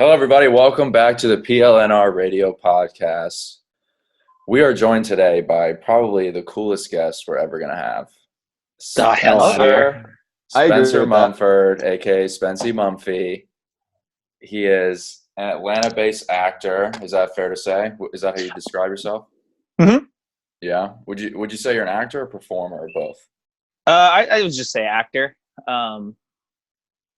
Hello, everybody. Welcome back to the PLNR radio podcast. We are joined today by probably the coolest guest we're ever going to have. Spencer Mumford, a.k.a. Spencer Mumford. He is an Atlanta-based actor. Is that fair to say? Is that how you describe yourself? Mm-hmm. Yeah. Would you say you're an actor or performer or both? I would just say actor.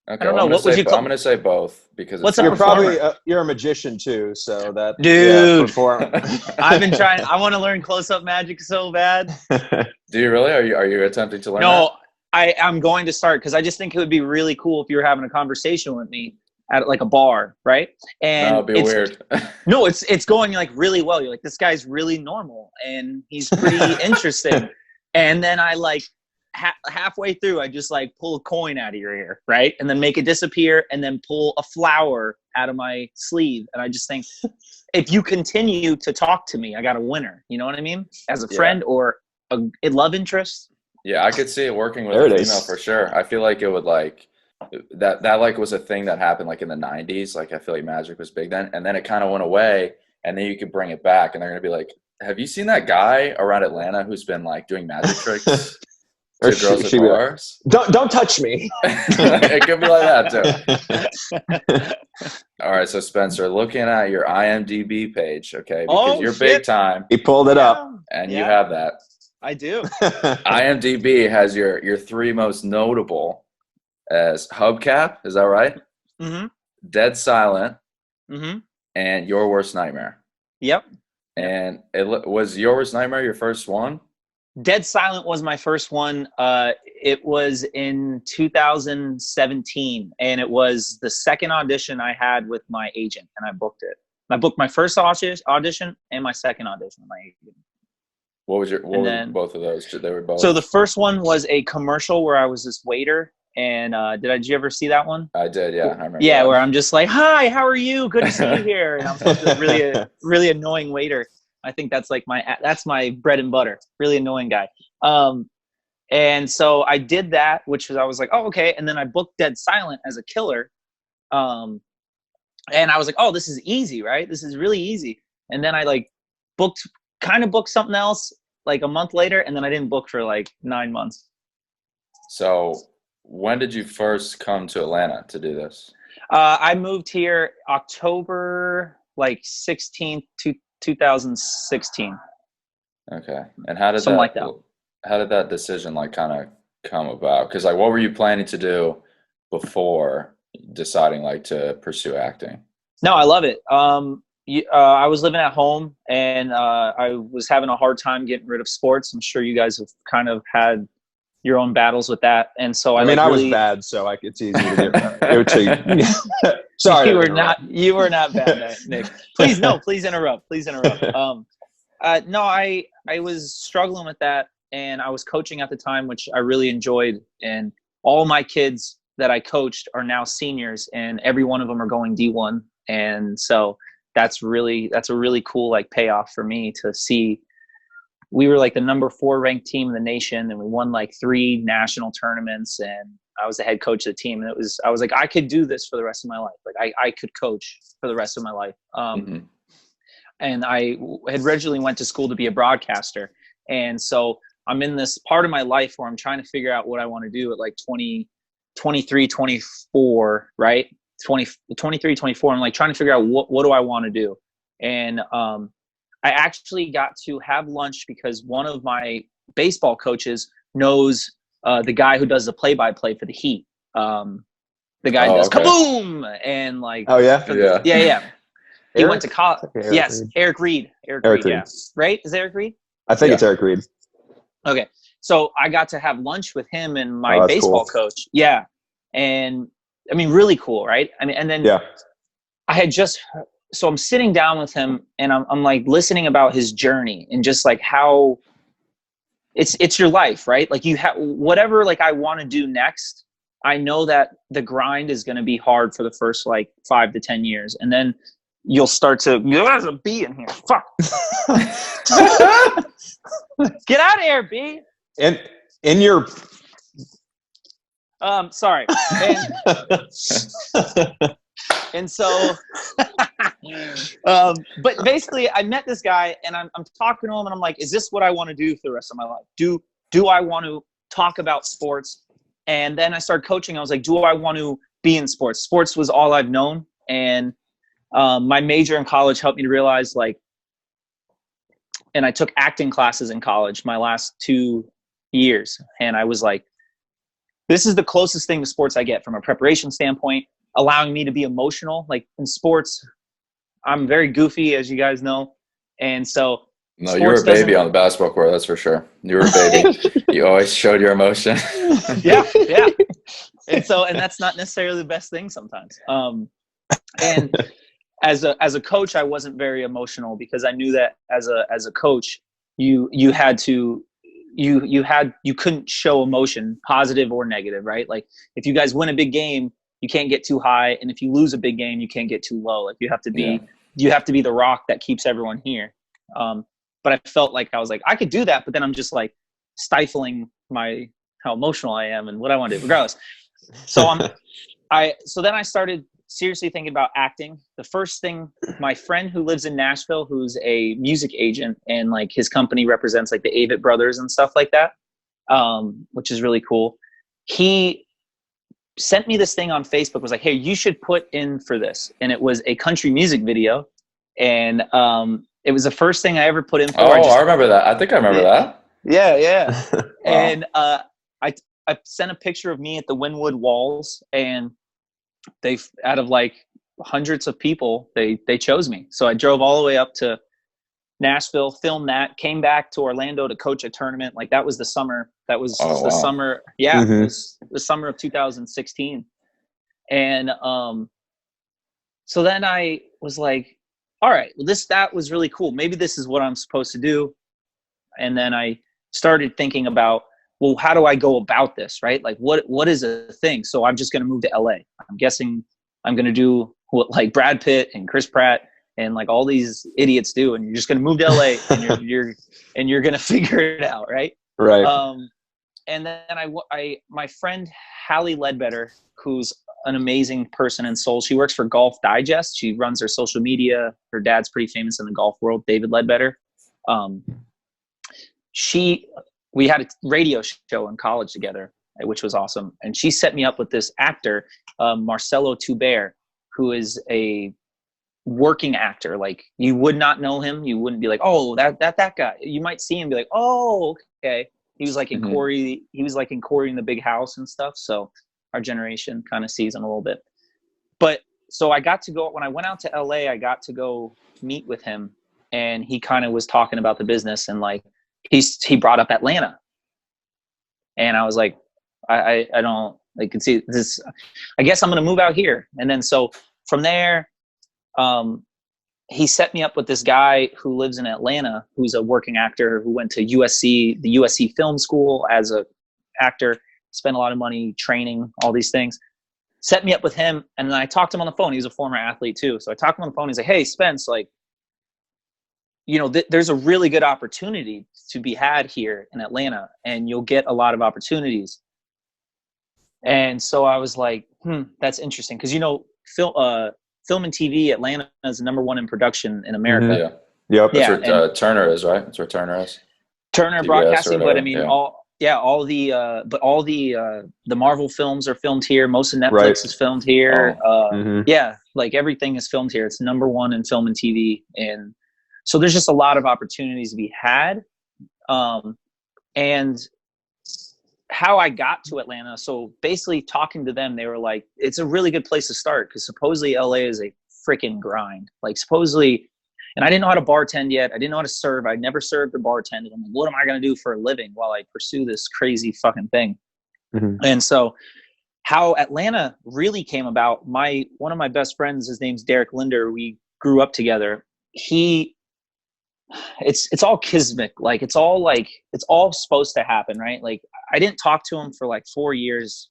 Okay, I don't know. What would you call? I'm going to say both because What's it's a You're performer? probably you're a magician too, so that Dude. perform. I've been trying. I want to learn close-up magic so bad. Do you really? Are you attempting to learn No, I'm going to start because I just think it would be really cool if you were having a conversation with me at like a bar, right? And that would be weird. No, it's going like really well. You're like, this guy's really normal and he's pretty interesting. And then I like halfway through, I just like pull a coin out of your ear, right? And then make it disappear and then pull a flower out of my sleeve. And I just think, if you continue to talk to me, I got a winner. You know what I mean? As a friend or a love interest. Yeah, I could see it working with a female for sure. I feel like it would like that like was a thing that happened like in the 90s. Like I feel like magic was big then. And then it kind of went away and then you could bring it back and they're going to be like, have you seen that guy around Atlanta who's been like doing magic tricks? Or girls at bars? Don't touch me. It could be like that too. All right, so Spencer, looking at your IMDb page, okay, because you're big time. He pulled it up, and you have that. I do. IMDb has your three most notable as Hubcap. Is that right? Mm-hmm. Dead Silent. Mm-hmm. And Your Worst Nightmare. Yep. And was Your Worst Nightmare your first one? Dead Silent was my first one. It was in 2017, and it was the second audition I had with my agent, and I booked it. I booked my first audition and my second audition with my agent. What were both of those? They were both. So the first one was a commercial where I was this waiter, and did you ever see that one? I did, yeah. I remember. Yeah, where I'm just like, "Hi, how are you? Good to see you here." And I'm this really annoying waiter. I think that's like that's my bread and butter. Really annoying guy. And so I did that, I was like, oh, okay. And then I booked Dead Silent as a killer. And I was like, oh, this is easy, right? This is really easy. And then I like booked something else like a month later. And then I didn't book for like 9 months. So when did you first come to Atlanta to do this? I moved here October 16th to 2016. Okay. And how did how did that decision kind of come about? Because what were you planning to do before deciding to pursue acting? No, I love it. I was living at home and I was having a hard time getting rid of sports. I'm sure you guys have kind of had your own battles with that. And so I was bad, so it's easy to get Sorry. You were not bad, Nick. Please interrupt. No, I was struggling with that, and I was coaching at the time, which I really enjoyed. And all my kids that I coached are now seniors, and every one of them are going D1. And so that's a really cool payoff for me to see. We were the number 4 ranked team in the nation, and we won 3 national tournaments, and I was the head coach of the team. And I was like, I could do this for the rest of my life. I could coach for the rest of my life. And I had originally went to school to be a broadcaster. And so I'm in this part of my life where I'm trying to figure out what I want to do at 23, 24, right? 23, 24. I'm trying to figure out what do I want to do? And, I actually got to have lunch because one of my baseball coaches knows the guy who does the play-by-play for the Heat. The guy does kaboom and yeah. He went to college. Yes, Eric Reed. Eric Reed. Yeah. Right? Is it Eric Reed? I think it's Eric Reed. Okay, so I got to have lunch with him and my baseball coach. Yeah, and I mean, really cool, right? I mean, and then I had just. So I'm sitting down with him and I'm listening about his journey and just how it's your life, right? You have whatever I want to do next. I know that the grind is going to be hard for the first 5 to 10 years. And then you'll start to, there's a bee in here. Fuck. Get out of here, bee. And in your, sorry. And so, but basically I met this guy and I'm talking to him and I'm like, is this what I want to do for the rest of my life? Do I want to talk about sports? And then I started coaching. I was like, do I want to be in sports? Sports was all I've known. And my major in college helped me to realize, like, and I took acting classes in college my last 2 years. And I was like, this is the closest thing to sports I get from a preparation standpoint, allowing me to be emotional. Like in sports, I'm very goofy, as you guys know. And so no, you were a baby on the basketball court, that's for sure. You were a baby. You always showed your emotion. Yeah. And that's not necessarily the best thing sometimes. And as a coach, I wasn't very emotional because I knew that as a coach, you couldn't show emotion, positive or negative, right? Like if you guys win a big game, you can't get too high, and if you lose a big game, you can't get too low. Like you have to be the rock that keeps everyone here. But I felt like I was like, I could do that, but then I'm just like stifling how emotional I am and what I want to do regardless. So so then I started seriously thinking about acting. The first thing, my friend who lives in Nashville, who's a music agent, and like his company represents like the Avett Brothers and stuff like that, which is really cool. He sent me this thing on Facebook, was like, hey, you should put in for this. And it was a country music video. And it was the first thing I ever put in for. I remember that. I think I remember that. Yeah. Wow. And I sent a picture of me at the Wynwood Walls, and they, out of like hundreds of people, they chose me. So I drove all the way up to Nashville, filmed that, came back to Orlando to coach a tournament. Like that was the summer. That was the summer. Yeah. Mm-hmm. It was the summer of 2016. And so then I was like, all right, well, that was really cool. Maybe this is what I'm supposed to do. And then I started thinking about, well, how do I go about this, right? Like what is a thing? So I'm just going to move to LA. I'm guessing I'm going to do what like Brad Pitt and Chris Pratt and like all these idiots do. And you're just going to move to LA and you're going to figure it out. Right. Right. And then my friend Hallie Ledbetter, who's an amazing person and soul. She works for Golf Digest. She runs her social media. Her dad's pretty famous in the golf world, David Ledbetter. We had a radio show in college together, which was awesome. And she set me up with this actor, Marcelo Tuber, who is a working actor. Like you would not know him. You wouldn't be like, oh, that guy. You might see him and be like, oh, okay. He was like in Corey. He was like in Corey in the Big House and stuff. So our generation kind of sees him a little bit. But so I got to go, when I went out to LA, I got to go meet with him, and he kind of was talking about the business, and like he brought up Atlanta. And I was like, I don't, I could see this, I guess I'm going to move out here. And then so from there, he set me up with this guy who lives in Atlanta, who's a working actor who went to USC, the USC film school as a actor, spent a lot of money training, all these things. Set me up with him, and then I talked to him on the phone. He was a former athlete too. So I talked to him on the phone. He's like, hey, Spence, like, you know, there's a really good opportunity to be had here in Atlanta, and you'll get a lot of opportunities. And so I was like, that's interesting. Because, you know, film and TV, Atlanta is #1 in production in America. Mm-hmm. Yeah. Yep. That's where Turner is, right? That's where Turner is. Turner TBS Broadcasting, but I mean, all the Marvel films are filmed here. Most of Netflix is filmed here. Yeah, like everything is filmed here. It's #1 in film and TV. And so there's just a lot of opportunities to be had. And how I got to Atlanta, so basically talking to them, they were like, it's a really good place to start because supposedly LA is a freaking grind. Like supposedly, and I didn't know how to bartend yet. I didn't know how to serve. I never served or bartended. I'm like, what am I going to do for a living while I pursue this crazy fucking thing? Mm-hmm. And so how Atlanta really came about, one of my best friends, his name's Derek Linder. We grew up together. It's all kismet. Like, it's all supposed to happen, right? Like I didn't talk to him for like 4 years,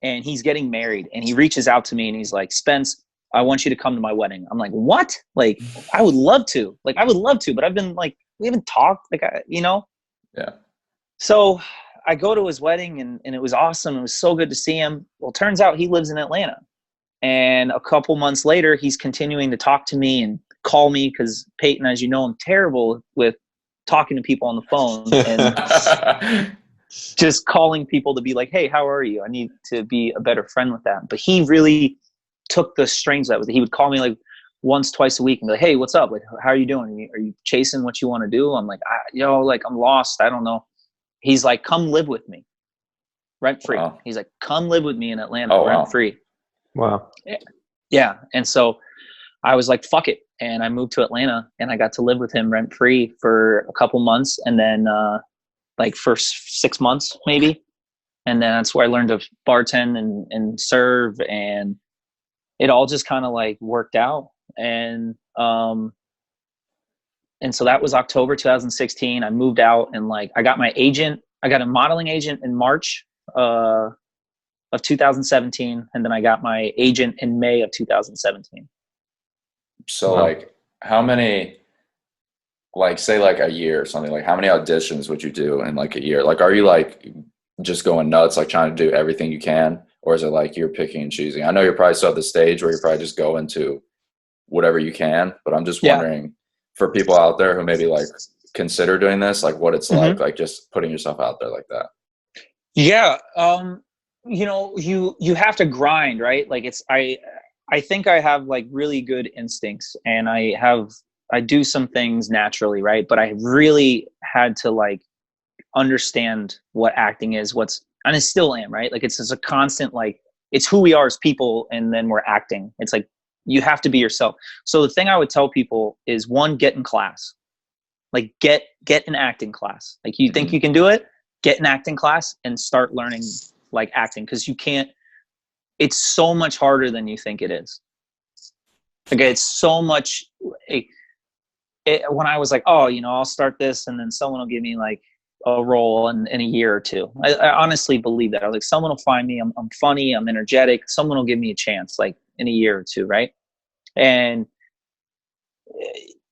and he's getting married, and he reaches out to me and he's like, Spence, I want you to come to my wedding. I'm like, what? Like, I would love to. Like, I would love to, but I've been like, we haven't talked. Like, Yeah. So I go to his wedding, and it was awesome. It was so good to see him. Well, turns out he lives in Atlanta. And a couple months later, he's continuing to talk to me and call me because Peyton, as you know, I'm terrible with talking to people on the phone and just calling people to be like, hey, how are you? I need to be a better friend with that. But he really took the strings out with it. He would call me like once, twice a week and be like, hey, what's up? Like, how are you doing? Are you chasing what you want to do? I'm like, I'm lost. I don't know. He's like, come live with me rent free. Wow. He's like, come live with me in Atlanta rent free. Wow. Yeah. And so I was like, fuck it. And I moved to Atlanta and I got to live with him rent free for a couple months. And then like for 6 months maybe. And then that's where I learned to bartend and serve, and it all just kind of like worked out. And so that was October 2016. I moved out and like I got my agent. I got a modeling agent in March of 2017, and then I got my agent in May of 2017. So like how many, like say like a year or something, like how many auditions would you do in like a year? Like are you like just going nuts, like trying to do everything you can, or is it like you're picking and choosing? I know you're probably still at the stage where you're probably just going to whatever you can, but I'm just wondering for people out there who maybe like consider doing this, like what it's like just putting yourself out there like that. Yeah. You know, you have to grind, right? Like I think I have like really good instincts, and I do some things naturally, right? But I really had to like understand what acting is, and I still am, right? Like it's just a constant, like it's who we are as people, and then we're acting. It's like you have to be yourself. So the thing I would tell people is, one, get in class. Like get an acting class. Like you think you can do it, get an acting class and start learning like acting, because you can't. It's so much harder than you think it is. Okay, it's so much. When I was like, oh, you know, I'll start this, and then someone will give me like a role in a year or two. I honestly believe that. I was like, someone will find me. I'm funny. I'm energetic. Someone will give me a chance, like in a year or two, right? And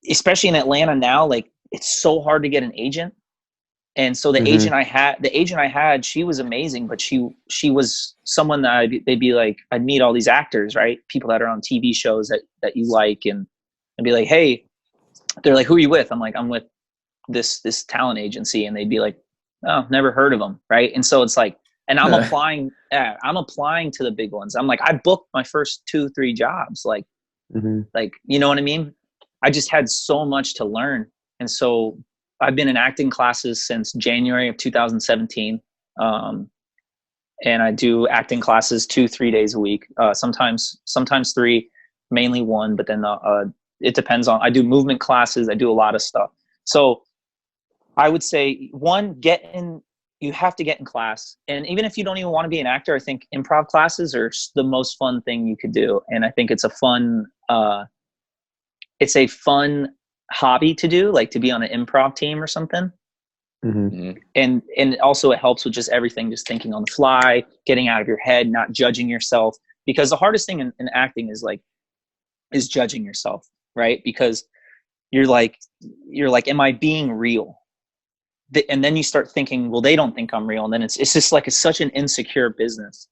especially in Atlanta now, like it's so hard to get an agent. And so the agent I had, she was amazing, but she was someone that they'd be like, I'd meet all these actors, right? People that are on TV shows that you like, and be like, hey, they're like, who are you with? I'm like, I'm with this talent agency. And they'd be like, oh, never heard of them. Right. And so it's like, and I'm applying to the big ones. I'm like, I booked my first 2-3 jobs. Like, like, you know what I mean? I just had so much to learn. And so I've been in acting classes since January of 2017. And I do acting classes 2-3 days a week. Sometimes 3, mainly 1, but then it depends on, I do movement classes. I do a lot of stuff. So I would say, one, you have to get in class. And even if you don't even want to be an actor, I think improv classes are the most fun thing you could do. And I think it's a fun hobby to do, like to be on an improv team or something. And also it helps with just everything, just thinking on the fly, getting out of your head, not judging yourself. Because the hardest thing in acting is judging yourself, right? Because you're like, am I being real? And then you start thinking, well, they don't think I'm real. And then it's just like, it's such an insecure business,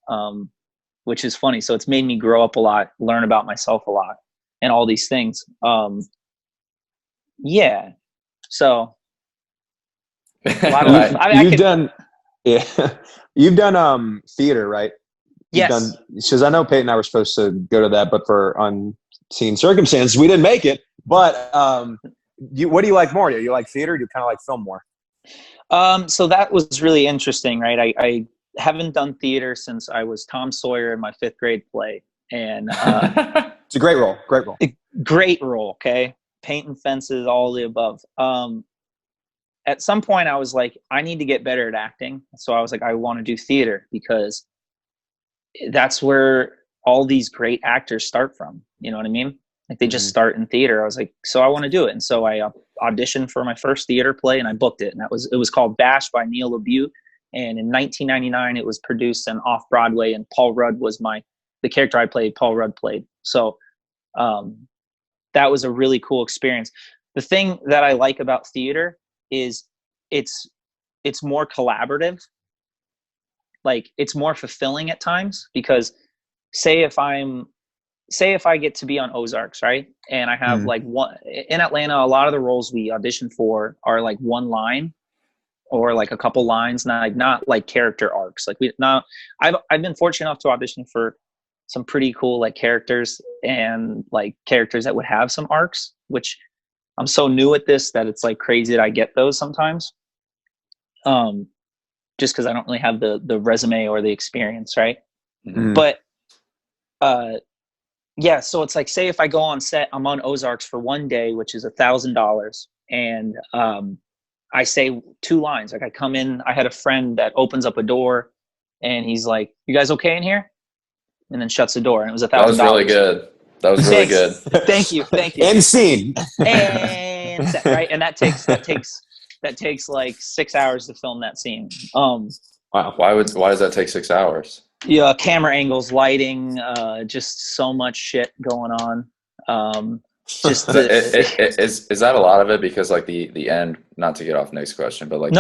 which is funny. So it's made me grow up a lot, learn about myself a lot, and all these things. Yeah. So a lot of you've done theater, right? Yes. Because I know Peyton and I were supposed to go to that, but for unseen circumstances, we didn't make it. But what do you like more? Do you like theater? Or do you kind of like film more? So that was really interesting, right? I haven't done theater since I was Tom Sawyer in my 5th grade play. And it's a great role. Great role. Okay. Painting fences, all the above. At some point I was like, I need to get better at acting. So I was like, I want to do theater, because that's where all these great actors start from. You know what I mean? Like they just start in theater. I was like, so I want to do it. And so I auditioned for my first theater play, and I booked it. And it was called Bash by Neil LaBute. And in 1999, it was produced and off Broadway. And Paul Rudd was the character I played, Paul Rudd played. So that was a really cool experience. The thing that I like about theater is it's more collaborative. Like it's more fulfilling at times, because say if I'm say if I get to be on Ozarks, right? And I have like in Atlanta, a lot of the roles we audition for are like one line or like a couple lines, not like character arcs. Like I've been fortunate enough to audition for some pretty cool like characters and like characters that would have some arcs, which I'm so new at this that it's like crazy that I get those sometimes. Just because I don't really have the resume or the experience, right? But yeah, so it's like, say if I go on set, I'm on Ozarks for one day, which is $1,000, and I say 2 lines. Like I come in, I had a friend that opens up a door, and he's like, "You guys okay in here?" And then shuts the door, and it was $1,000. That was really good. That was really good. Thank you. And scene. And set, right, and that takes like 6 hours to film that scene. Wow. Why does that take 6 hours? Yeah, camera angles, lighting, just so much shit going on. Is that a lot of it? Because like the end, not to get off Nick's question, but like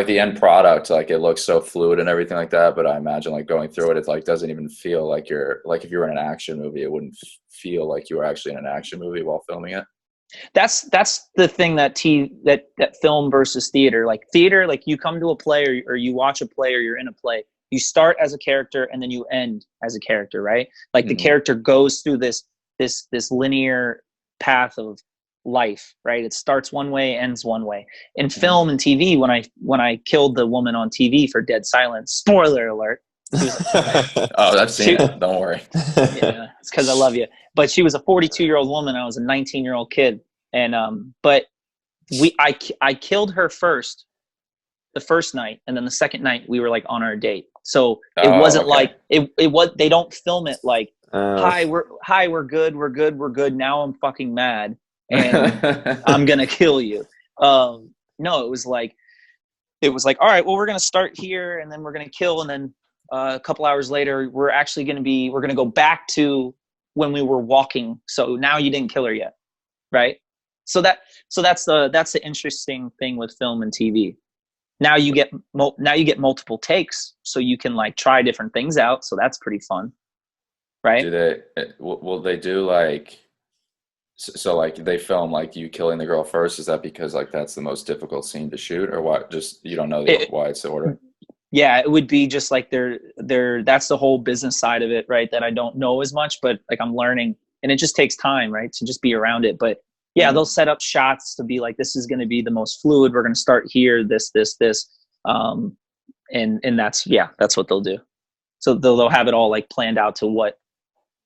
the end product, like it looks so fluid and everything like that. But I imagine like going through it, it like doesn't even feel like you're like, if you were in an action movie, it wouldn't feel like you were actually in an action movie while filming it. That's the thing that film versus theater, like you come to a play or you watch a play or you're in a play, you start as a character and then you end as a character, right? Like the character goes through this linear path of life, right? It starts one way, ends one way. In film and TV, when I killed the woman on TV for Dead Silence, spoiler alert. Oh, I've seen it. Don't worry. Yeah, it's because I love you. But she was a 42-year-old woman. I was a 19-year-old kid, and but I killed her first, the first night, and then the second night we were like on our date. So it wasn't like it was. They don't film it like hi, we're good. Now I'm fucking mad and I'm gonna kill you. No, it was like all right, well, we're gonna start here and then we're gonna kill, and then a couple hours later we're gonna go back to when we were walking. So now you didn't kill her yet, right? So that's the interesting thing with film and TV. Now you get multiple takes, so you can like try different things out. So that's pretty fun, right? Will they do like, so like they film like you killing the girl first? Is that because like that's the most difficult scene to shoot, or what? Just you don't know why it's the order? Yeah, it would be just like that's the whole business side of it, right? That I don't know as much, but like I'm learning, and it just takes time, right? To just be around it. But yeah, they'll set up shots to be like, this is going to be the most fluid. We're going to start here, this. And that's what they'll do. So they'll have it all like planned out to what,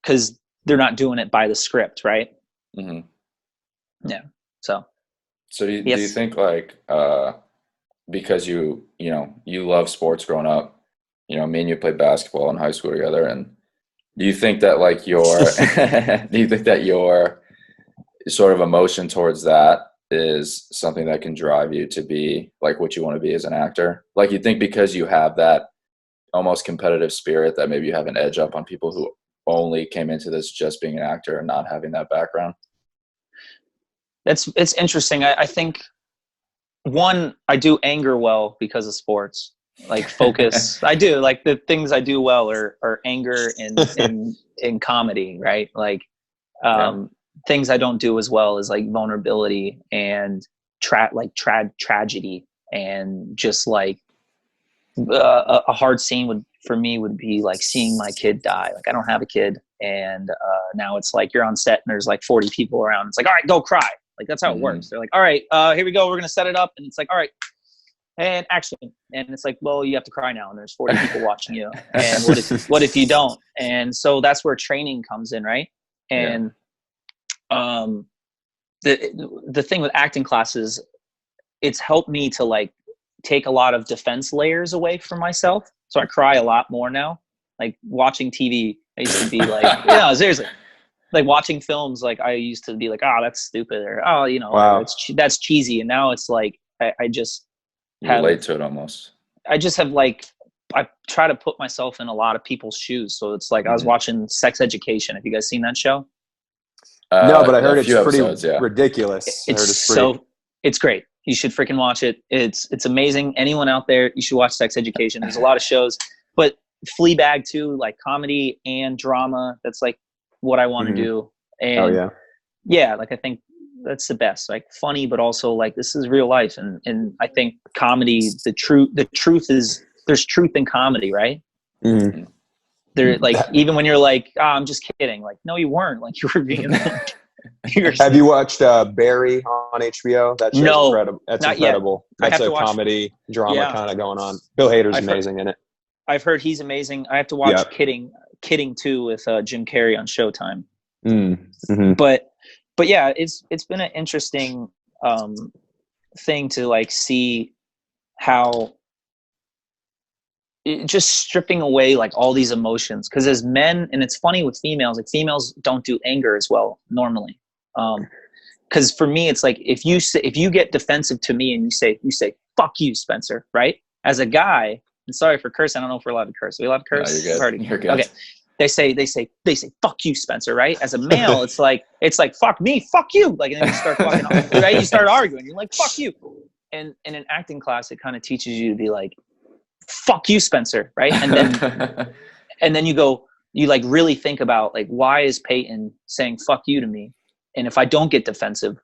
because they're not doing it by the script, right? Mm-hmm. Yeah. So do you think like, because you love sports growing up, me and you played basketball in high school together, and do you think that like your sort of emotion towards that is something that can drive you to be like what you want to be as an actor? Like you think because you have that almost competitive spirit that maybe you have an edge up on people who only came into this just being an actor and not having that background? It's interesting. I think one, I do anger well because of sports, like focus. I do like the things I do well are anger and in comedy, right? Like, things I don't do as well as like vulnerability and tragedy, and just like a hard scene for me would be like seeing my kid die. Like I don't have a kid, and now it's like you're on set and there's like 40 people around. It's like, all right, go cry. Like that's how it works. They're like, all right, here we go. We're gonna set it up, and it's like, all right, and action. And it's like, well, you have to cry now, and there's 40 people watching you. And what if you don't? And so that's where training comes in, right? And the thing with acting classes, it's helped me to like take a lot of defense layers away from myself. So I cry a lot more now. Like watching TV, I used to be like, seriously, like watching films, like I used to be like, oh, that's stupid, or wow, that's cheesy. And now it's like I just relate to it almost. I just have like, I try to put myself in a lot of people's shoes. So it's like I was watching Sex Education. Have you guys seen that show? No, but I heard it's pretty ridiculous. It's great. You should freaking watch it. It's amazing. Anyone out there, you should watch Sex Education. There's a lot of shows, but Fleabag too, like comedy and drama. That's like what I want to do. And yeah, like I think that's the best. Like funny, but also like this is real life. And I think comedy, the truth is there's truth in comedy, right? Mm-hmm. There, like even when you're like, oh, I'm just kidding. Like, no, you weren't. Like you were being. Have you watched Barry on HBO? That show's incredible. That's incredible. Yet. That's a comedy drama kind of going on. Bill Hader's amazing in it. I've heard he's amazing. I have to watch Kidding too with Jim Carrey on Showtime. Mm-hmm. But yeah, it's been an interesting thing to like see how just stripping away like all these emotions, because as men, and it's funny with females, like females don't do anger as well normally. Because for me, it's like if you get defensive to me and you say fuck you, Spencer, right? As a guy, and sorry for cursing, I don't know if we're allowed to curse. Are we allowed to curse? No, you're good. Okay. They say fuck you, Spencer, right? As a male, it's like fuck me, fuck you. Like, and then you start fucking right? You start arguing. You're like, fuck you. And in an acting class, it kind of teaches you to be like, fuck you, Spencer, right? And then and then you like really think about like, why is Peyton saying fuck you to me? And if I don't get defensive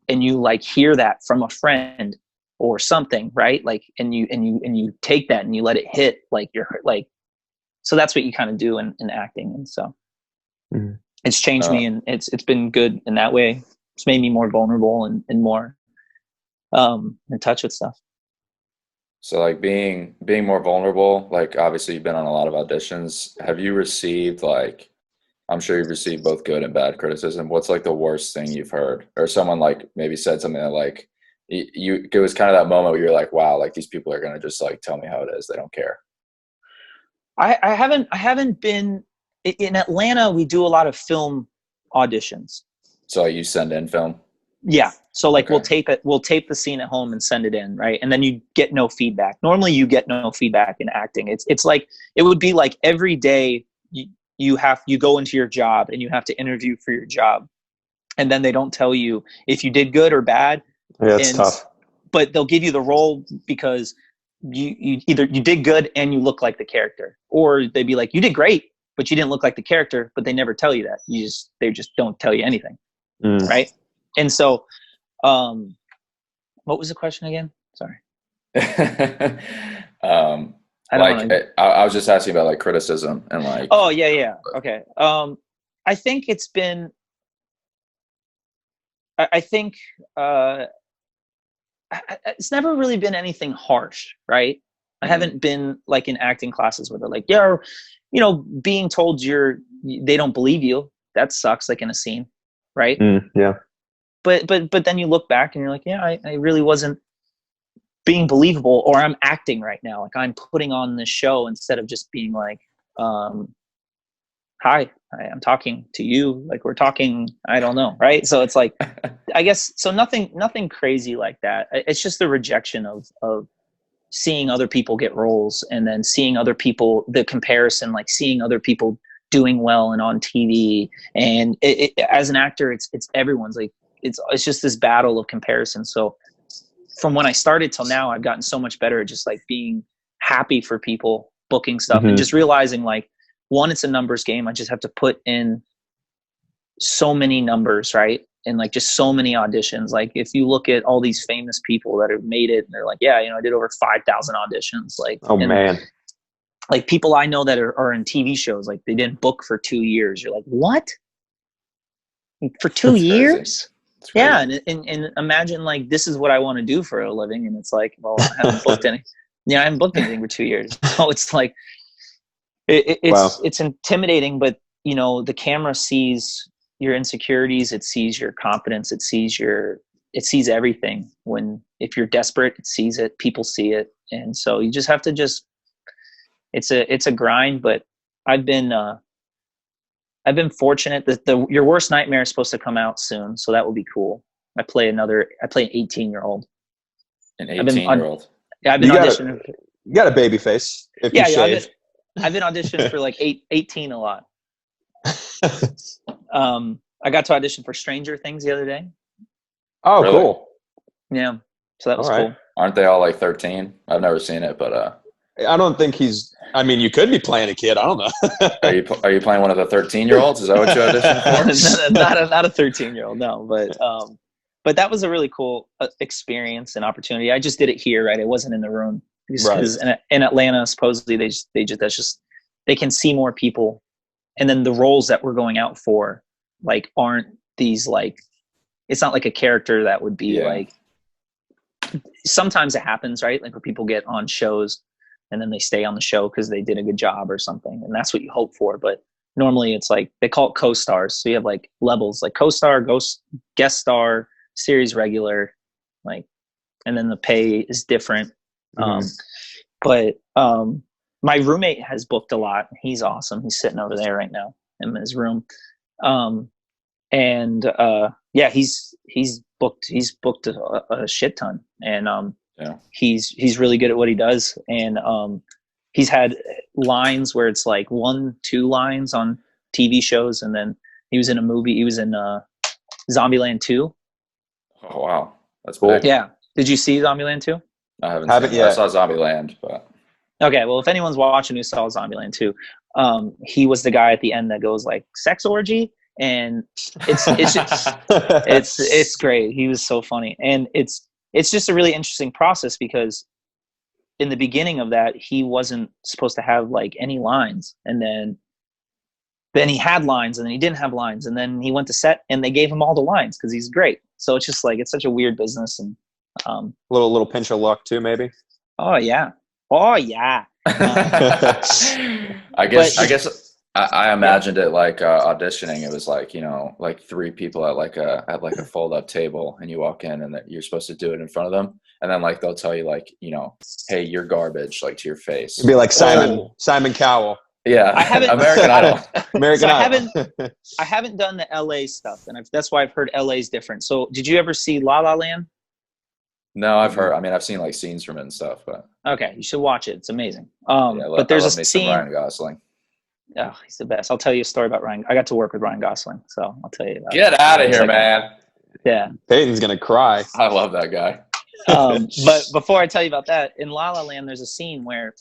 and you like hear that from a friend or something, right? Like, and you take that and you let it hit, like you're like, so that's what you kind of do in acting. And so it's changed me, and it's been good in that way. It's made me more vulnerable and more in touch with stuff. So like being more vulnerable, like obviously you've been on a lot of auditions. Have you received like, I'm sure you've received both good and bad criticism. What's like the worst thing you've heard? Or someone like maybe said something that like, it was kind of that moment where you're like, wow, like these people are going to just like tell me how it is. They don't care. I haven't been in Atlanta. We do a lot of film auditions. So you send in film? Yeah. So like we'll tape the scene at home and send it in. Right. And then you get no feedback. Normally you get no feedback in acting. It's like, it would be like every day you go into your job and you have to interview for your job. And then they don't tell you if you did good or bad. Yeah, it's tough. But they'll give you the role because you either you did good and you look like the character, or they'd be like, you did great, but you didn't look like the character, but they never tell you that. They just don't tell you anything. Right. And so, what was the question again? Sorry. I was just asking about like criticism and like. Oh yeah. Okay. I think it's been, I think, it's never really been anything harsh, right? I haven't been like in acting classes where they're like, yeah, being told they don't believe you. That sucks, like in a scene, right? Yeah. But then you look back and you're like, yeah, I really wasn't being believable, or I'm acting right now. Like I'm putting on this show instead of just being like, hi, I'm talking to you. Like we're talking, I don't know. Right. So it's like, I guess, so nothing crazy like that. It's just the rejection of seeing other people get roles, and then seeing other people, the comparison, like seeing other people doing well and on TV. And as an actor, it's everyone's like, it's just this battle of comparison. So from when I started till now, I've gotten so much better at just like being happy for people booking stuff, and just realizing like, one, it's a numbers game. I just have to put in so many numbers, right? And like just so many auditions. Like if you look at all these famous people that have made it, and they're like, yeah, I did over 5,000 auditions. Like, oh man, like people I know that are in TV shows, like they didn't book for 2 years. You're like, what? For 2 years? Yeah. And imagine like, this is what I want to do for a living. And it's like, well, I haven't booked any. Yeah, I haven't booked anything for 2 years. So it's like, it's intimidating, but the camera sees your insecurities, it sees your confidence, it sees everything. If you're desperate, it sees it, people see it. And so you just have to it's a grind, but I've been fortunate that your worst nightmare is supposed to come out soon. So that will be cool. I play an 18-year-old. An 18-year-old. Yeah, I've been auditioning. You got a baby face. If you shave. I've been auditioning for like 18 a lot. I got to audition for Stranger Things the other day. Oh, really? Cool. Yeah. So that was cool. Aren't they all like 13? I've never seen it, but I don't think he's. I mean, you could be playing a kid. I don't know. Are you playing one of the 13-year-olds? Is that what you auditioned for? not a 13-year-old, no. But that was a really cool experience and opportunity. I just did it here, right? It wasn't in the room because in Atlanta, supposedly they can see more people, and then the roles that we're going out for like aren't these like. It's not like a character that would be like. Sometimes it happens, right? Like where people get on shows and then they stay on the show because they did a good job or something, and that's what you hope for. But normally it's like they call it co-stars, so you have like levels, like co-star, guest star, series regular, like, and then the pay is different. But my roommate has booked a lot. He's awesome. He's sitting over there right now in his room. He's booked a shit ton, and he's really good at what he does, and he's had lines where it's like 1-2 lines on TV shows, and then he was in a movie. He was in Zombieland 2. Oh wow, that's cool. Yeah, did you see Zombieland 2? I haven't yet. I saw Zombieland, but okay. Well, if anyone's watching who saw Zombieland 2, he was the guy at the end that goes like sex orgy. And it's great. He was so funny, and it's just a really interesting process because in the beginning of that he wasn't supposed to have like any lines, and then he had lines, and then he didn't have lines, and then he went to set and they gave him all the lines because he's great. So it's just like it's such a weird business, and little pinch of luck too, maybe. Oh yeah. I guess. I imagined it like auditioning. It was like, like 3 people at like a fold up table, and you walk in and you're supposed to do it in front of them. And then like, they'll tell you like, hey, you're garbage, like to your face. It'd be like Simon Cowell. Yeah. I haven't, American Idol. I haven't done the LA stuff. And that's why I've heard LA's different. So did you ever see La La Land? No, I've heard, I've seen like scenes from it and stuff, but. Okay. You should watch it. It's amazing. But there's a scene. Ryan Gosling. Oh, he's the best. I'll tell you a story about Ryan. I got to work with Ryan Gosling, so I'll tell you. Get out of here, man. Yeah. Peyton's going to cry. I love that guy. But before I tell you about that, in La La Land, there's a scene where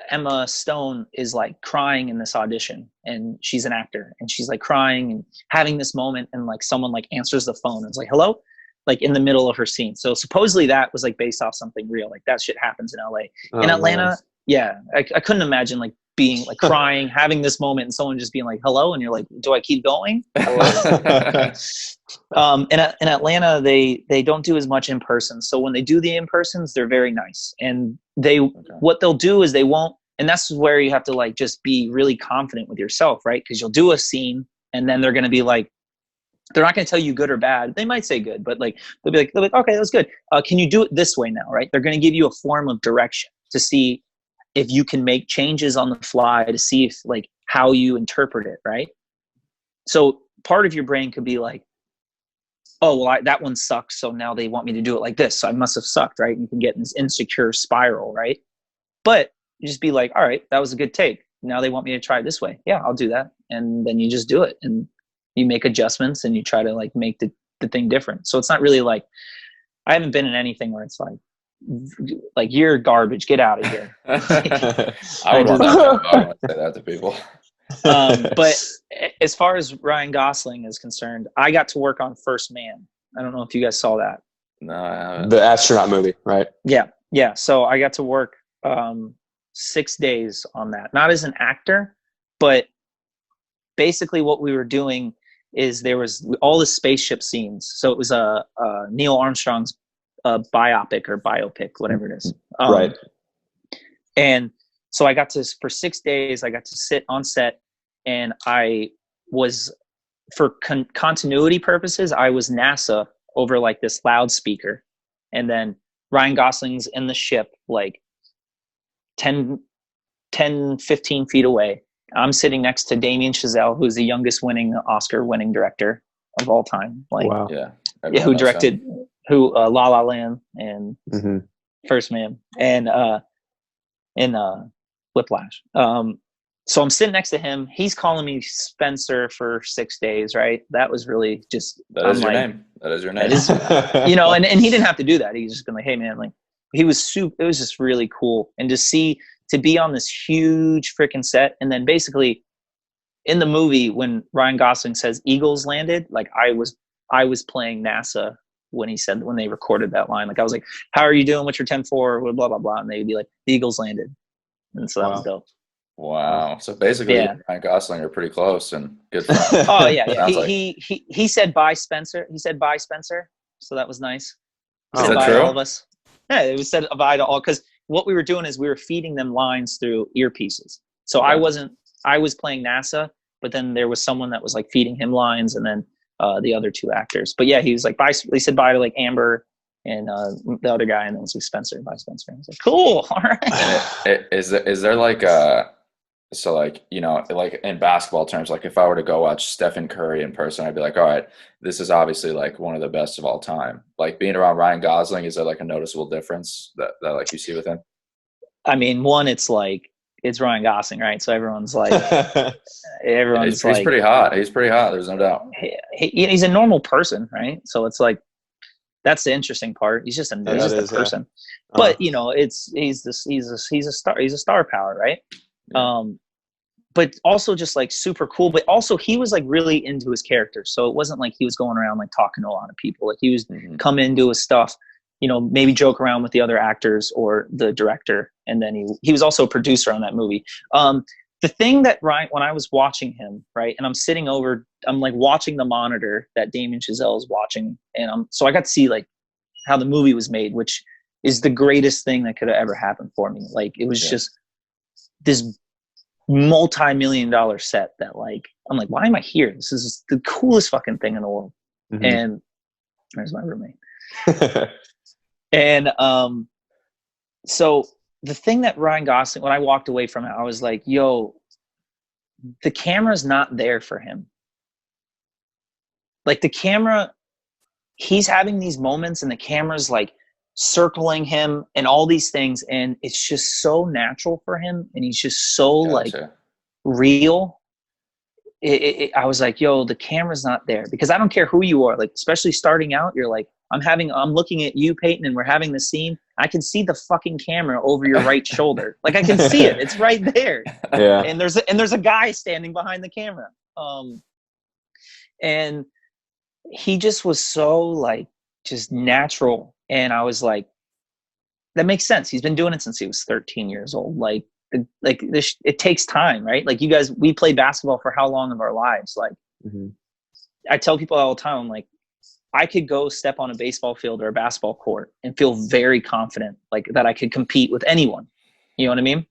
Emma Stone is like crying in this audition, and she's an actor, and she's like crying and having this moment, and like someone like answers the phone and it's like, hello? Like in the middle of her scene. So supposedly that was like based off something real. Like that shit happens in LA. In Atlanta, I couldn't imagine like being like crying, having this moment, and someone just being like, hello, and you're like, do I keep going? In Atlanta, they don't do as much in person. So when they do the in persons, they're very nice. And what they'll do is they won't, and that's where you have to like just be really confident with yourself, right? Because you'll do a scene and then they're going to be like, they're not going to tell you good or bad. They might say good, but like they'll be like, okay, that was good. Can you do it this way now, right? They're going to give you a form of direction to see if you can make changes on the fly, to see if like how you interpret it, right? So part of your brain could be like, oh, well, that one sucks, so now they want me to do it like this, so I must have sucked, right? And you can get in this insecure spiral, right? But you just be like, all right, that was a good take. Now they want me to try it this way. Yeah, I'll do that. And then you just do it, and you make adjustments, and you try to like make the thing different. So it's not really like, I haven't been in anything where it's like you're garbage, get out of here. I would want to say that to people. But as far as Ryan Gosling is concerned, I got to work on First Man. I don't know if you guys saw that. No, I haven't. The astronaut movie, right? Yeah. So I got to work 6 days on that. Not as an actor, but basically what we were doing is there was all the spaceship scenes. So it was Neil Armstrong's biopic, whatever it is. Right. And so I got to, for 6 days, I got to sit on set, and I was, for continuity purposes, I was NASA over like this loudspeaker. And then Ryan Gosling's in the ship, like 10, 15 feet away. I'm sitting next to Damien Chazelle, who's the youngest Oscar-winning director of all time. Like, wow. Yeah. Who directed La La Land and First Man and Whiplash. So I'm sitting next to him. He's calling me Spencer for 6 days, right? That was really just that is your name. That is your name. And he didn't have to do that. He's just been like, hey man, like it was just really cool. And to see to be on this huge freaking set. And then basically in the movie, when Ryan Gosling says Eagles landed, like I was playing NASA when they recorded that line. Like I was like, how are you doing? What's your 10-4? Blah, blah, blah. And they'd be like, the Eagles landed. And so that was dope. Wow. So basically, Ryan Gosling are pretty close and good friends. Oh yeah. He said bye, Spencer. He said bye, Spencer. So that was nice. Is said that bye true? to all of us. Yeah, it was said bye to all, because what we were doing is we were feeding them lines through earpieces. So I was playing NASA, but then there was someone that was like feeding him lines, and then the other two actors. But yeah, he was like bye. He said bye to like Amber and the other guy, and then it was like Spencer. Bye, Spencer. I was like, cool. All right. Is there like so like, you know, like in basketball terms, like if I were to go watch Stephen Curry in person, I'd be like, all right, this is obviously like one of the best of all time. Like being around Ryan Gosling, is there like a noticeable difference that like you see with him? I mean, one, it's Ryan Gosling, right? So everyone's like, he's pretty hot. He's pretty hot. There's no doubt. He's a normal person, right? So it's like, that's the interesting part. He's just a person. Yeah. But you know, he's a star power, right? Yeah. But also just like super cool. But also he was like really into his character, so it wasn't like he was going around like talking to a lot of people. Like he was come into his stuff, you know, maybe joke around with the other actors or the director, and then he was also a producer on that movie. The thing that when I was watching him, right, and I'm like watching the monitor that Damien Chazelle is watching, and so I got to see like how the movie was made, which is the greatest thing that could have ever happened for me. Like it was just this multi-million-dollar set that like I'm like, why am I here? This is the coolest fucking thing in the world. And there's my roommate. And so the thing that Ryan Gosling, when I walked away from it, I was like, yo, the camera's not there for him. Like the camera, he's having these moments and the camera's like circling him and all these things, and it's just so natural for him, and he's just so like real. I was like, yo, the camera's not there, because I don't care who you are, like especially starting out, you're like, I'm looking at you, Peyton, and we're having the scene. I can see the fucking camera over your right shoulder. Like I can see it. It's right there. Yeah. And there's a guy standing behind the camera. And he just was so like just natural. And I was like, that makes sense. He's been doing it since he was 13 years old. Like this, it takes time, right? Like you guys, we played basketball for how long of our lives? Like I tell people all the time, I'm like, I could go step on a baseball field or a basketball court and feel very confident, like that I could compete with anyone. You know what I mean?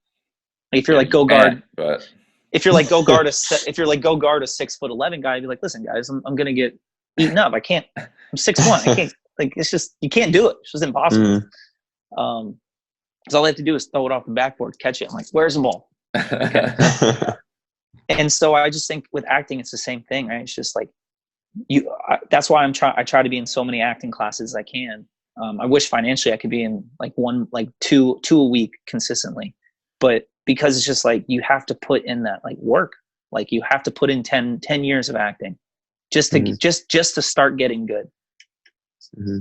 Like if you're like go guard, but if you're like go guard a 6'11" guy, I'd be like, listen, guys, I'm gonna get eaten up. I can't. I'm 6'1". I can't. Like it's just, you can't do it. It's just impossible. Because all I have to do is throw it off the backboard, catch it. I'm like, where's the ball? Okay. And so I just think with acting, it's the same thing, right? It's just like that's why I try to be in so many acting classes as I can. I wish financially I could be in like two a week consistently, but because it's just like, you have to put in that like work. Like you have to put in 10 years of acting just to just to start getting good.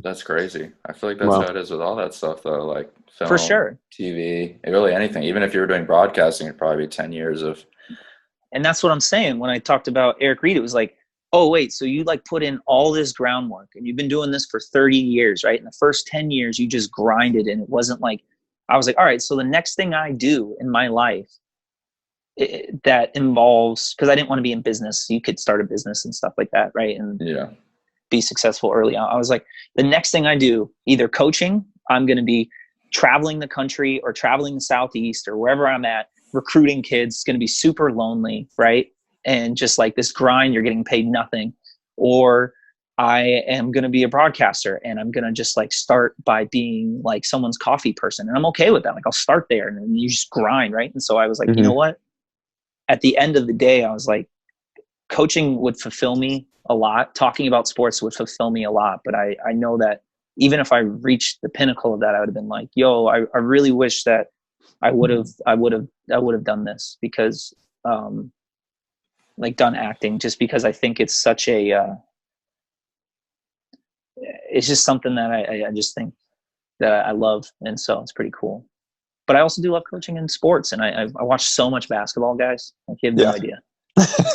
That's crazy. I feel like that's how it is with all that stuff though. Like film, for sure, TV, really anything. Even if you were doing broadcasting, it'd probably be 10 years of. And that's what I'm saying. When I talked about Eric Reed, it was like, oh wait, so you like put in all this groundwork and you've been doing this for 30 years, right? In the first 10 years, you just grinded, and it wasn't like, I was like, all right, so the next thing I do in my life that involves, because I didn't want to be in business. You could start a business and stuff like that, right? And be successful early on. I was like, the next thing I do, either coaching, I'm going to be traveling the country or traveling the Southeast or wherever I'm at, recruiting kids. It's going to be super lonely, right? And just like this grind, you're getting paid nothing. Or I am going to be a broadcaster, and I'm going to just like start by being like someone's coffee person. And I'm okay with that. Like I'll start there, and then you just grind, right? And so I was like, you know what? At the end of the day, I was like, coaching would fulfill me a lot. Talking about sports would fulfill me a lot. But I know that even if I reached the pinnacle of that, I would have been like, yo, I really wish that I would have done this, because like done acting, just because I think it's such a it's just something that I just think that I love, and so it's pretty cool. but I also do love coaching in sports, and I watch so much basketball, guys. Like, you have no idea.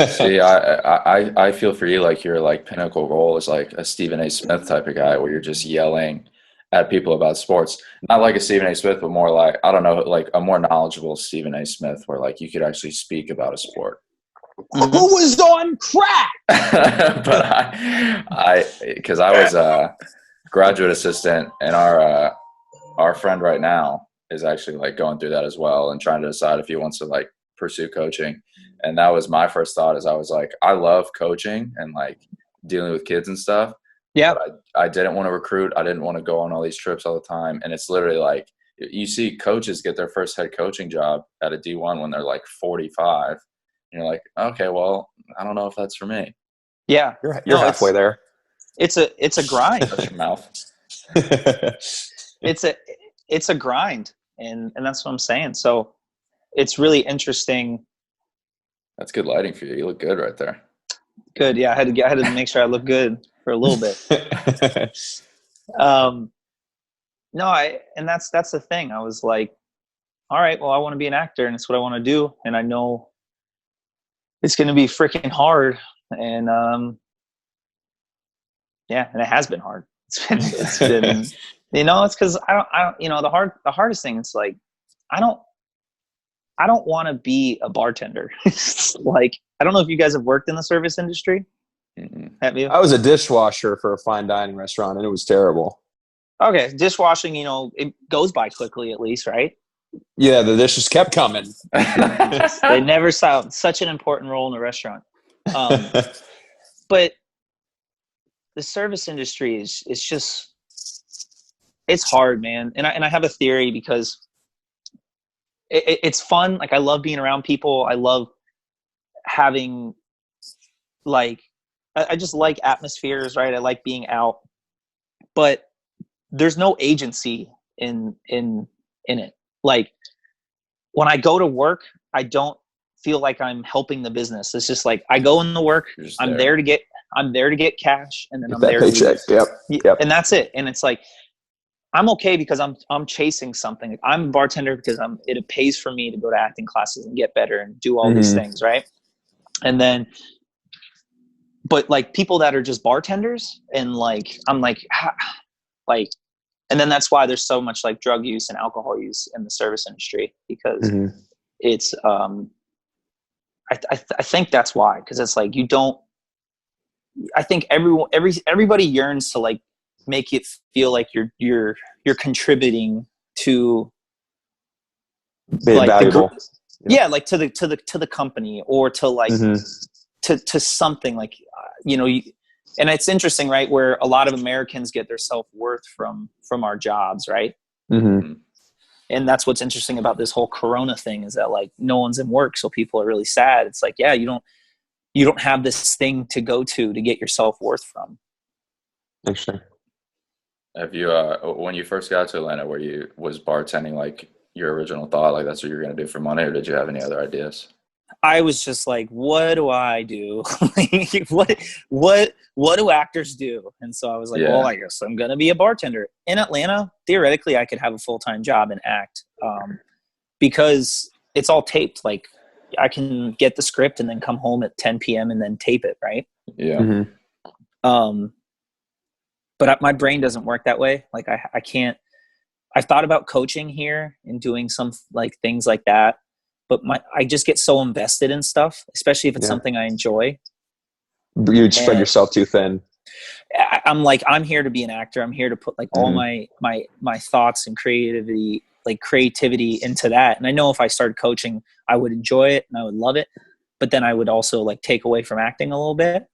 See, I feel for you, like your like pinnacle goal is like a Stephen A. Smith type of guy where you're just yelling at people about sports. Not like a Stephen A. Smith, but more like, I don't know, like a more knowledgeable Stephen A. Smith where like you could actually speak about a sport. Who was on crack? But because I was a graduate assistant, and our friend right now is actually like going through that as well and trying to decide if he wants to like pursue coaching. And that was my first thought, is I was like, I love coaching and like dealing with kids and stuff. Yeah. But I didn't want to recruit. I didn't want to go on all these trips all the time. And it's literally like, you see coaches get their first head coaching job at a D1 when they're like 45. And you're like, okay, well, I don't know if that's for me. Yeah. You're halfway there. It's a grind. Shut your mouth. It's a grind. And that's what I'm saying. So it's really interesting. That's good lighting for you. You look good right there. Good. Yeah. I had to make sure I look good for a little bit. And that's the thing. I was like, all right, well, I want to be an actor and it's what I want to do. And I know it's going to be freaking hard. And, and it has been hard. It's been, it's cause I don't, the hardest thing is like, I don't want to be a bartender. Like, I don't know if you guys have worked in the service industry. Mm-hmm. Have you? I was a dishwasher for a fine dining restaurant, and it was terrible. Okay. Dishwashing, it goes by quickly at least, right? Yeah, the dishes kept coming. They never stopped. Such an important role in a restaurant. But the service industry is just, it's hard, man. And I have a theory because it's fun. Like, I love being around people. I love having, like, I just like atmospheres, right? I like being out, but there's no agency in it. Like, when I go to work, I don't feel like I'm helping the business. It's just like, I go in the work, I'm there to get cash, and then I'm there paycheck. to Yep. And that's it. And it's like, I'm okay because I'm chasing something. I'm a bartender because it pays for me to go to acting classes and get better and do all these things, right? And then, but like people that are just bartenders, and like, I'm like, and then that's why there's so much like drug use and alcohol use in the service industry, because it's, I think that's why, because it's like, I think everybody yearns to like make it feel like you're contributing to being like valuable. Like to the company, or to like to something like and it's interesting, right, where a lot of Americans get their self-worth from our jobs, right? And that's what's interesting about this whole Corona thing, is that like no one's in work, so people are really sad. It's like, yeah, you don't have this thing to go to get your self-worth from. Interesting. Have you when you first got to Atlanta, was bartending like your original thought, like that's what you're going to do for money, or did you have any other ideas? I was just like, what do I do? what do actors do? And so I was like, well, I guess I'm going to be a bartender. In Atlanta, theoretically, I could have a full-time job and act, because it's all taped. Like, I can get the script and then come home at 10 p.m. and then tape it, right? Yeah. But my brain doesn't work that way. Like, I can't. I've thought about coaching here and doing some like things like that, but I just get so invested in stuff, especially if it's something I enjoy. You'd spread yourself too thin. I'm like, I'm here to be an actor. I'm here to put like all my thoughts and creativity into that. And I know if I started coaching, I would enjoy it and I would love it, but then I would also like take away from acting a little bit.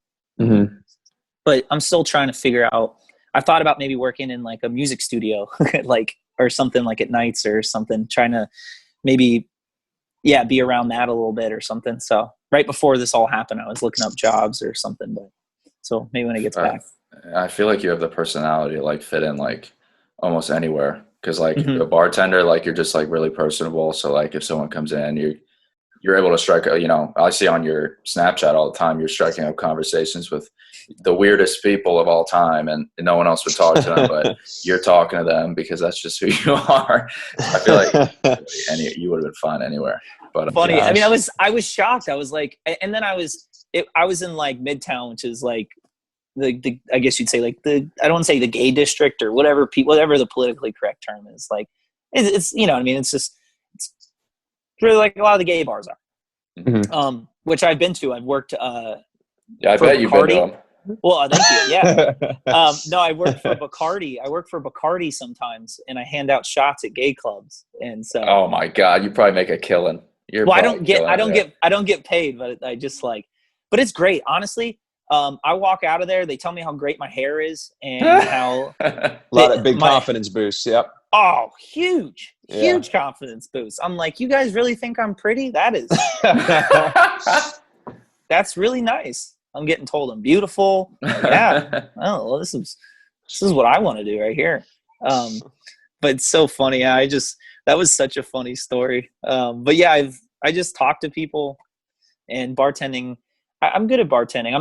But I'm still trying to figure out. I thought about maybe working in like a music studio, like, or something like at nights or something, trying to maybe, be around that a little bit or something. So right before this all happened, I was looking up jobs or something, but so maybe when it gets back. I feel like you have the personality to like fit in like almost anywhere. Cause like a bartender, like you're just like really personable. So like if someone comes in, you're able to strike, I see on your Snapchat all the time, you're striking up conversations with the weirdest people of all time, and no one else would talk to them, but you're talking to them because that's just who you are. I feel like you would have been fun anywhere. But funny. I mean, I was shocked. I was like, and then I was in like Midtown, which is like the I guess you'd say like I don't want to say the gay district or whatever the politically correct term is. Like it's you know what I mean. It's really like a lot of the gay bars are. Mm-hmm. Which I've been to. I've worked. I bet you've been to them. Well, thank you. Yeah. No, I work for Bacardi. I work for Bacardi sometimes, and I hand out shots at gay clubs. And so, oh my God, you probably make a killing. I don't get paid, but I just like. But it's great, honestly. I walk out of there. They tell me how great my hair is and how a lot of big confidence boosts. Yep. Oh, huge confidence boost. I'm like, you guys really think I'm pretty? That is. That's really nice. I'm getting told I'm beautiful. Yeah. Oh, well, this is what I want to do right here. But it's so funny. Yeah, that was such a funny story. But yeah, I just talked to people, and bartending. I'm good at bartending.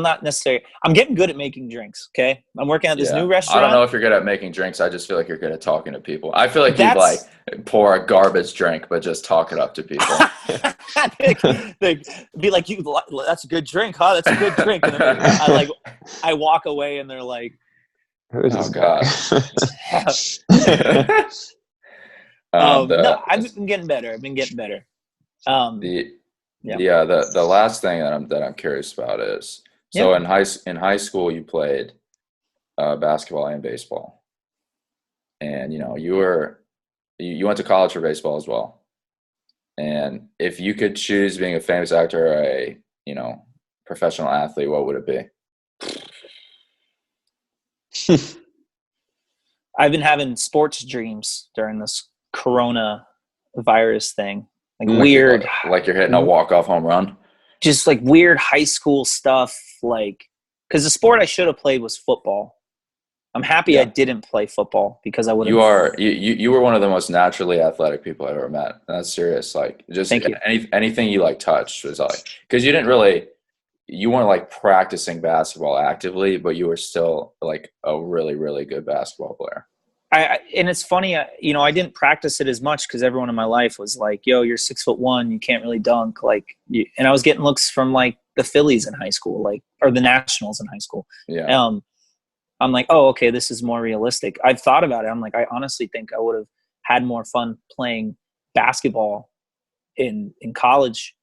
I'm getting good at making drinks. Okay. I'm working at this new restaurant. I don't know if you're good at making drinks. I just feel like you're good at talking to people. I feel like you'd like pour a garbage drink, but just talk it up to people. They'd be like, that's a good drink, huh? That's a good drink. And then I walk away and they're like, who's this guy? No, I've been getting better. The last thing that I'm curious about is, so in high school you played basketball and baseball, and you went to college for baseball as well. And if you could choose being a famous actor or a professional athlete, what would it be? I've been having sports dreams during this coronavirus thing. Weird. Like you're hitting a walk-off home run? Just like weird high school stuff. Like, because the sport I should have played was football. I'm happy I didn't play football because I would have. You were one of the most naturally athletic people I've ever met. That's serious. Like, just anything you like touched was like, because you weren't like practicing basketball actively, but you were still like a really, really good basketball player. And it's funny, I didn't practice it as much because everyone in my life was like, yo, you're 6'1", you can't really dunk. And I was getting looks from like the Phillies in high school, or the Nationals in high school. Yeah. I'm like, oh, okay, this is more realistic. I've thought about it. I'm like, I honestly think I would have had more fun playing basketball in college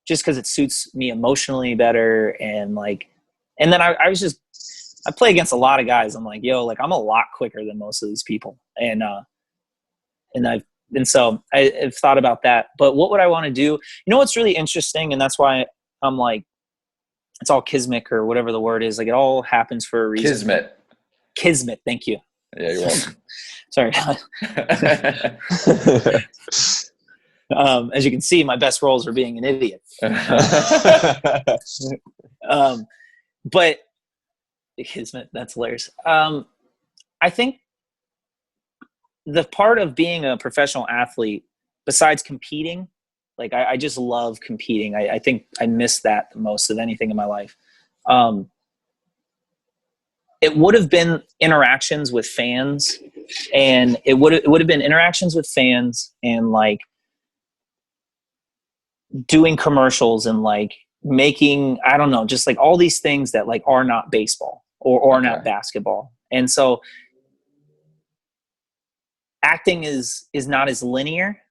just because it suits me emotionally better. And then I play against a lot of guys. I'm like, yo, I'm a lot quicker than most of these people. And so I've thought about that. But what would I want to do? What's really interesting, and that's why I'm like, it's all kismet or whatever the word is. Like, it all happens for a reason. Kismet. Thank you. Yeah, you're welcome. Sorry. As you can see, my best roles are being an idiot. But kismet, that's hilarious. I think the part of being a professional athlete, besides competing, I just love competing. I think I miss that the most of anything in my life. It would have been interactions with fans, and it would have been interactions with fans and doing commercials and making, I don't know, just all these things that are not baseball or not basketball. And so acting is not as linear.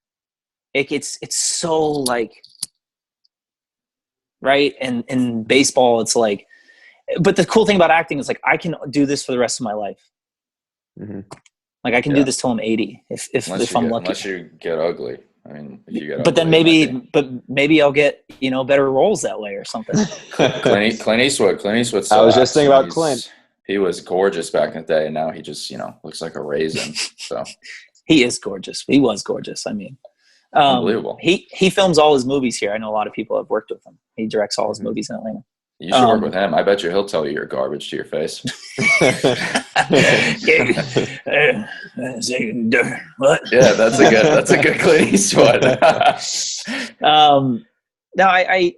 It's so right. And in baseball, it's but the cool thing about acting is I can do this for the rest of my life. Mm-hmm. I can do this till I'm 80 if I'm lucky. Unless you get ugly. I mean, if you get but ugly, then maybe I'll get better roles that way or something. Clint Eastwood. I was just thinking about Clint. He was gorgeous back in the day, and now he just looks like a raisin. So he is gorgeous. He was gorgeous. I mean, unbelievable. He films all his movies here. I know a lot of people have worked with him. He directs all his movies in Atlanta. You should work with him. I bet you he'll tell you you're garbage to your face. What? Yeah, that's a good Clint Eastwood. No, I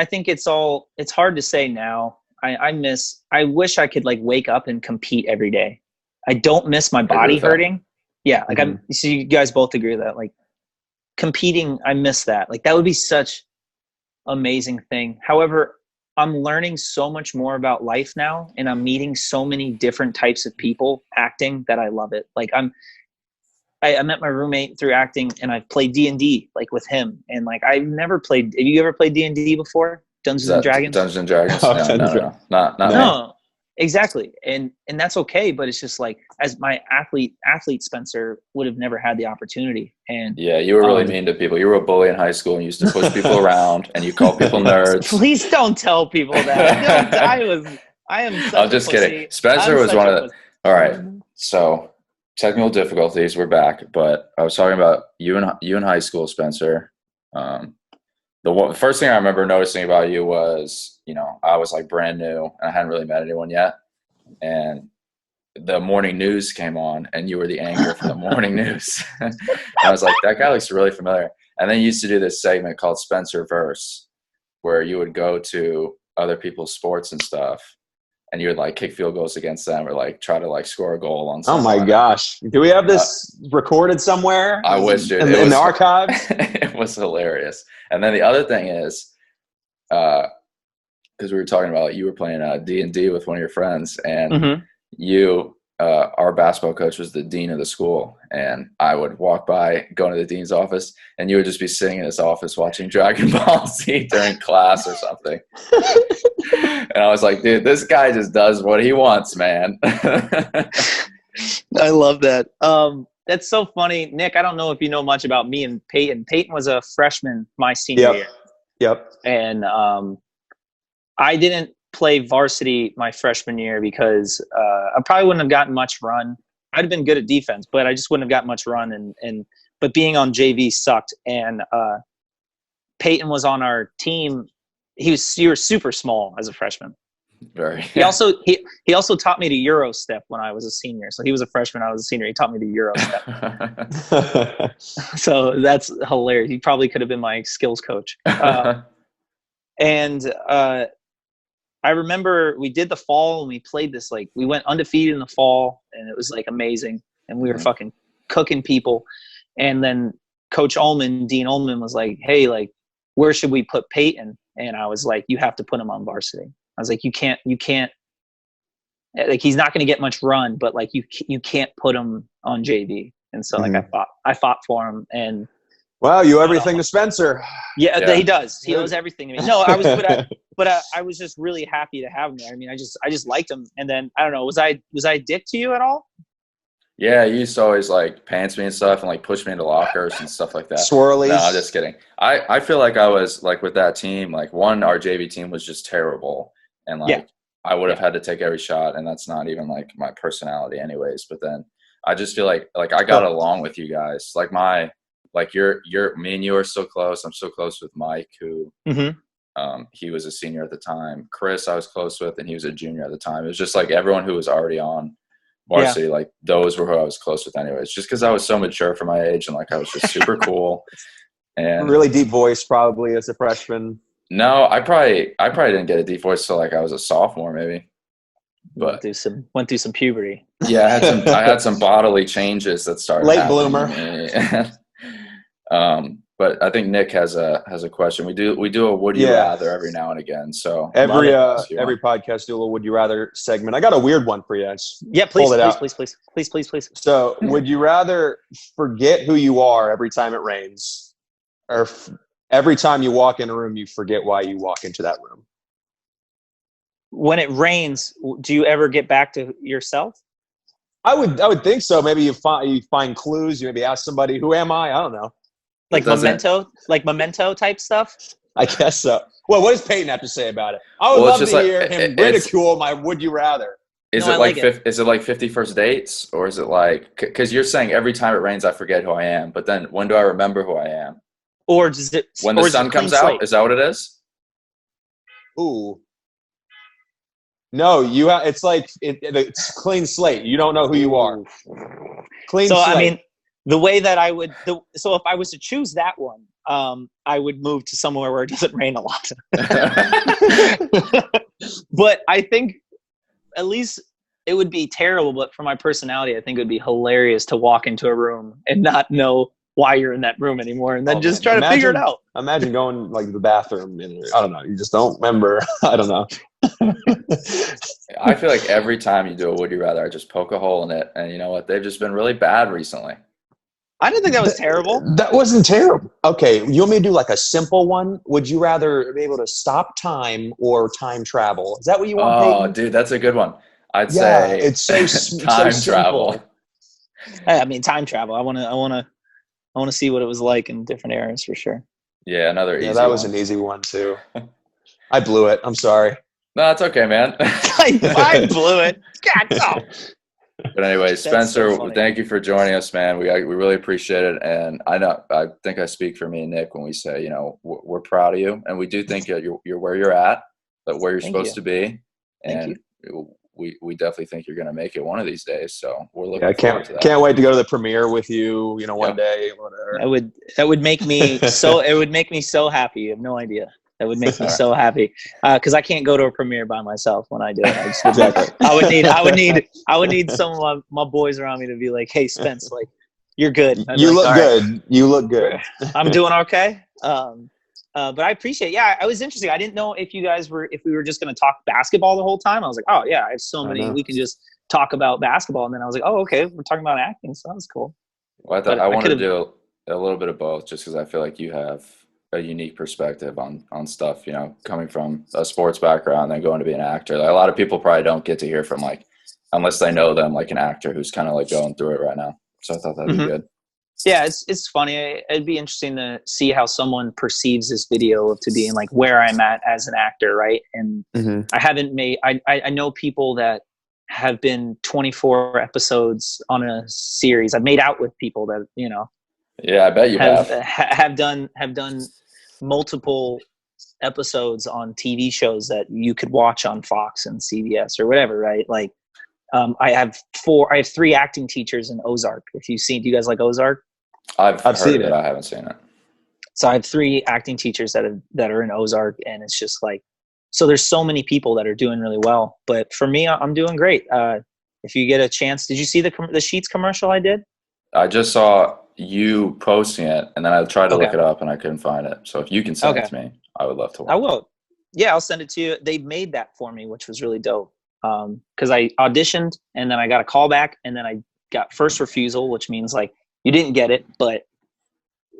think it's hard to say now. I wish I could like wake up and compete every day. I don't miss my body hurting. Yeah. Like so you guys both agree with that. Like competing, I miss that. Like that would be such amazing thing. However, I'm learning so much more about life now, and I'm meeting so many different types of people acting that I love it. Like I met my roommate through acting, and I played D&D like with him. And like I've never played. Have you ever played D&D before? Dungeons and Dragons. Dungeons and Dragons. No, not no. Exactly. And that's okay. But it's just like, as my athlete Spencer would have never had the opportunity. And yeah, you were really mean to people. You were a bully in high school and used to push people around, and you called people nerds. Please don't tell people that. I am such I'm just kidding. Spencer was one of the, all right. So technical difficulties, we're back, but I was talking about you in high school, Spencer. The first thing I remember noticing about you was, I was like brand new and I hadn't really met anyone yet. And the morning news came on and you were the anchor for the morning news. And I was like, that guy looks really familiar. And then you used to do this segment called Spencer Verse, where you would go to other people's sports and stuff, and you would like kick field goals against them or like try to like score a goal on someone. Oh my gosh. Do we have this recorded somewhere? I wish, dude. In the archives? It was hilarious. And then the other thing is, because we were talking about, you were playing D&D with one of your friends, and you, our basketball coach was the dean of the school, and I would walk by, go into the dean's office, and you would just be sitting in his office watching Dragon Ball Z during class or something. And I was like, dude, this guy just does what he wants, man. I love that. That's so funny. Nick, I don't know if you know much about me and Peyton. Peyton was a freshman my senior year. Yep. And I didn't play varsity my freshman year because I probably wouldn't have gotten much run. I'd have been good at defense, but I just wouldn't have gotten much run. But being on JV sucked. And Peyton was on our team. You were super small as a freshman. Very. He also taught me to Euro step when I was a senior. So he was a freshman, I was a senior. He taught me the Euro step. So that's hilarious. He probably could have been my skills coach. And I remember we did the fall and we played this, like we went undefeated in the fall, and it was like amazing. And we were fucking cooking people. And then Coach Dean Ullman was like, hey, like, where should we put Peyton? And I was like, you have to put him on varsity. I was like, you can't, like, he's not going to get much run, but like, you can't put him on JV. And so like, I fought for him. And wow, you owe everything to Spencer. Yeah, he does. He owes everything to me. No, I was just really happy to have him there. I mean, I just liked him. And then I don't know, was I a dick to you at all? Yeah, you used to always like pants me and stuff and like push me into lockers and stuff like that. Swirlies. No, I'm just kidding. I feel like I was like with that team, like our JV team was just terrible. And like I would have had to take every shot, and that's not even like my personality anyways. But then I just feel like I got along with you guys. Like me and you are so close. I'm so close with Mike, who he was a senior at the time. Chris I was close with, and he was a junior at the time. It was just like everyone who was already on varsity, like those were who I was close with anyways, just because I was so mature for my age, and like I was just super cool. And really deep voice probably as a freshman. No, I probably didn't get a deep voice till like I was a sophomore maybe. But went through some puberty. Yeah, I had some bodily changes that started late happening. Bloomer. But I think Nick has a question. We do a would you rather every now and again. So every podcast do a little would you rather segment. I got a weird one for you. Please. So would you rather forget who you are every time it rains, or every time you walk in a room you forget why you walk into that room? When it rains, do you ever get back to yourself? I would think so. Maybe you find clues. You maybe ask somebody, who am I? I don't know. Like memento type stuff? I guess so. Well, what does Peyton have to say about it? I would love to hear him ridicule my would you rather. Is it like 50 First Dates? Or is it like, because you're saying every time it rains I forget who I am, but then when do I remember who I am? Or does it when the sun comes out? Is that what it is? Ooh. No, it's like it's clean slate. You don't know who you are. Clean slate. I mean, the way that I would, so if I was to choose that one, I would move to somewhere where it doesn't rain a lot. But I think at least it would be terrible, but for my personality, I think it would be hilarious to walk into a room and not know why you're in that room anymore, and then try to figure it out. Imagine going like to the bathroom and I don't know, you just don't remember. I don't know. I feel like every time you do a Would You Rather, I just poke a hole in it, and you know what? They've just been really bad recently. I didn't think that was terrible. That wasn't terrible. Okay, you want me to do like a simple one? Would you rather be able to stop time or time travel? Is that what you want, Peyton? Oh, dude, that's a good one. I'd say it's so time so travel. I mean, time travel. I want to see what it was like in different eras for sure. Yeah, another easy. Yeah, that was an easy one too. I blew it. I'm sorry. No, it's okay, man. I blew it. God, no. But anyway, Spencer, thank you for joining us, man. We really appreciate it, and I think I speak for me and Nick when we say, you know, we're proud of you, and we do think you're where you're at, but where you're supposed to be, and we definitely think you're going to make it one of these days. So we're looking forward to that. Can't wait to go to the premiere with you. You know, one day, whatever. That would make me so. It would make me so happy. You have no idea. That would make me so happy because I can't go to a premiere by myself when I do it. I would need some of my boys around me to be like, "Hey, Spence, like you're good. You look good. You look good. I'm doing okay." But I appreciate. Yeah, I was interested. I didn't know if we were just going to talk basketball the whole time. I was like, oh yeah, I have so many. We can just talk about basketball, and then I was like, oh okay, we're talking about acting, so that was cool. Well, I thought I wanted to do a little bit of both, just because I feel like you have a unique perspective on stuff, you know, coming from a sports background and then going to be an actor. Like, a lot of people probably don't get to hear from, like, unless they know them, like an actor who's kind of like going through it right now. So I thought that'd be good. Yeah, it's funny. It'd be interesting to see how someone perceives this video to being like where I'm at as an actor, right? And I haven't made. I know people that have been 24 episodes on a series. I've made out with people that, you know. Yeah, I bet you have done multiple episodes on TV shows that you could watch on Fox and CBS or whatever, right? Like, I have 3 acting teachers in Ozark. Do you guys like Ozark? I've seen it. I haven't seen it. So I have 3 acting teachers that are in Ozark, and it's just like, so there's so many people that are doing really well. But for me, I'm doing great. If you get a chance, did you see the Sheets commercial I did? I just saw you posting it, and then I tried to look it up, and I couldn't find it. So if you can send it to me, I would love to watch. I will. Yeah, I'll send it to you. They made that for me, which was really dope. Because I auditioned, and then I got a call back, and then I got first refusal, which means like you didn't get it, but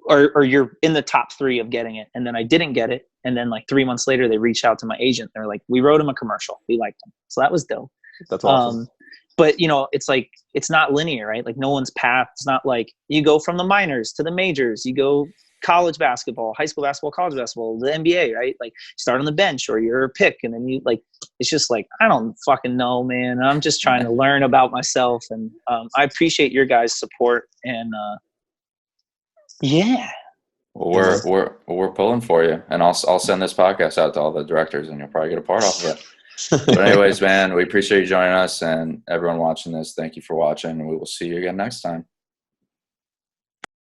or you're in the top 3 of getting it, and then I didn't get it, and then like 3 months later they reached out to my agent. They're like, we wrote him a commercial, we liked him, so that was dope. That's awesome. But you know, it's like it's not linear, right? Like no one's path. It's not like you go from the minors to the majors. You go college basketball, high school basketball, college basketball, the NBA, right? Like start on the bench or you're a pick, and then you like, it's just like, I don't fucking know, man. I'm just trying to learn about myself, and I appreciate your guys' support, and yeah. Well, we're pulling for you, and I'll send this podcast out to all the directors, and you'll probably get a part off of it. But anyways, man, we appreciate you joining us, and everyone watching this, thank you for watching, and we will see you again next time.